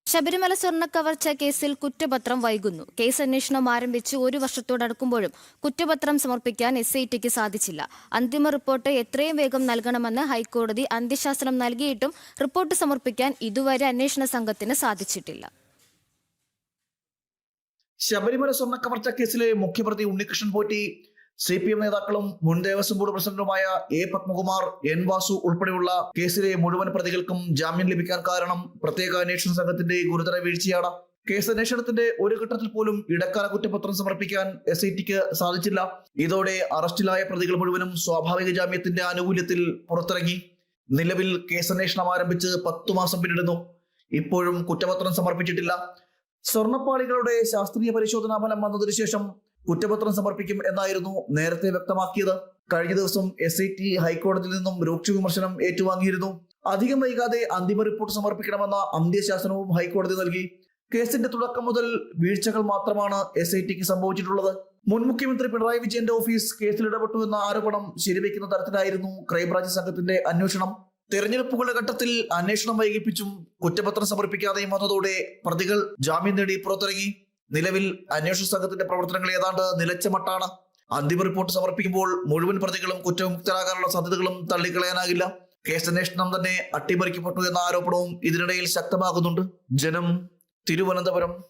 ശബരിമല സ്വർണ്ണക്കവർച്ച കേസിൽ കുറ്റപത്രം വൈകുന്നു. കേസ് അന്വേഷണം ആരംഭിച്ച് ഒരു വർഷത്തോടടുക്കുമ്പോഴും കുറ്റപത്രം സമർപ്പിക്കാൻ SITക്ക് സാധിച്ചില്ല. അന്തിമ റിപ്പോർട്ട് എത്രയും വേഗം നൽകണമെന്ന് ഹൈക്കോടതി അന്ത്യശാസനം നൽകിയിട്ടും റിപ്പോർട്ട് സമർപ്പിക്കാൻ ഇതുവരെ അന്വേഷണ സംഘത്തിന് സാധിച്ചിട്ടില്ല. ശബരിമല സ്വർണ്ണക്കവർച്ച കേസിലെ മുഖ്യപ്രതി ഉണ്ണികൃഷ്ണൻ പോറ്റി, CPM നേതാക്കളും മുൻ ദേവസ്വം ബോർഡ് പ്രസിഡന്റുമായ A. പത്മകുമാർ, N. വാസു ഉൾപ്പെടെയുള്ള കേസിലെ മുഴുവൻ പ്രതികൾക്കും ജാമ്യം ലഭിക്കാൻ കാരണം പ്രത്യേക അന്വേഷണ സംഘത്തിന്റെ ഗുരുതര വീഴ്ചയാണ്. കേസ് അന്വേഷണത്തിന്റെ ഒരു ഘട്ടത്തിൽ പോലും ഇടക്കാല കുറ്റപത്രം സമർപ്പിക്കാൻ SITക്ക് സാധിച്ചില്ല. ഇതോടെ അറസ്റ്റിലായ പ്രതികൾ മുഴുവനും സ്വാഭാവിക ജാമ്യത്തിന്റെ ആനുകൂല്യത്തിൽ പുറത്തിറങ്ങി. നിലവിൽ കേസ് അന്വേഷണം ആരംഭിച്ച് 10 മാസം പിന്നിടുന്നു. ഇപ്പോഴും കുറ്റപത്രം സമർപ്പിച്ചിട്ടില്ല. സ്വർണ്ണപ്പാളികളുടെ ശാസ്ത്രീയ പരിശോധനാ ഫലം വന്നതിനു ശേഷം കുറ്റപത്രം സമർപ്പിക്കും എന്നായിരുന്നു നേരത്തെ വ്യക്തമാക്കിയത്. കഴിഞ്ഞ ദിവസം SIT ഹൈക്കോടതിയിൽ നിന്നും രൂക്ഷ വിമർശനം ഏറ്റുവാങ്ങിയിരുന്നു. അധികം വൈകാതെ അന്തിമ റിപ്പോർട്ട് സമർപ്പിക്കണമെന്ന അന്ത്യശാസനവും ഹൈക്കോടതി നൽകി. കേസിന്റെ തുടക്കം മുതൽ വീഴ്ചകൾ മാത്രമാണ് SITക്ക് സംഭവിച്ചിട്ടുള്ളത്. മുൻ മുഖ്യമന്ത്രി പിണറായി വിജയന്റെ ഓഫീസ് കേസിൽ ഇടപെട്ടു എന്ന ആരോപണം ശരിവെക്കുന്ന തരത്തിലായിരുന്നു ക്രൈംബ്രാഞ്ച് സംഘത്തിന്റെ അന്വേഷണം. തെരഞ്ഞെടുപ്പുകളുടെ ഘട്ടത്തിൽ അന്വേഷണം വൈകിപ്പിച്ചും കുറ്റപത്രം സമർപ്പിക്കാതെയും വന്നതോടെ പ്രതികൾ ജാമ്യം നേടി പുറത്തിറങ്ങി. നിലവിൽ അന്വേഷണ സംഘത്തിന്റെ പ്രവർത്തനങ്ങൾ ഏതാണ്ട് നിലച്ച മട്ടാണ്. അന്തിമ റിപ്പോർട്ട് സമർപ്പിക്കുമ്പോൾ മുഴുവൻ പ്രതികളും കുറ്റവിമുക്തരാകാനുള്ള സാധ്യതകളും തള്ളിക്കളയാനാകില്ല. കേസ് അന്വേഷണം തന്നെ അട്ടിമറിക്കപ്പെട്ടു എന്ന ആരോപണവും ഇതിനിടയിൽ ശക്തമാകുന്നുണ്ട്. ജനം, തിരുവനന്തപുരം.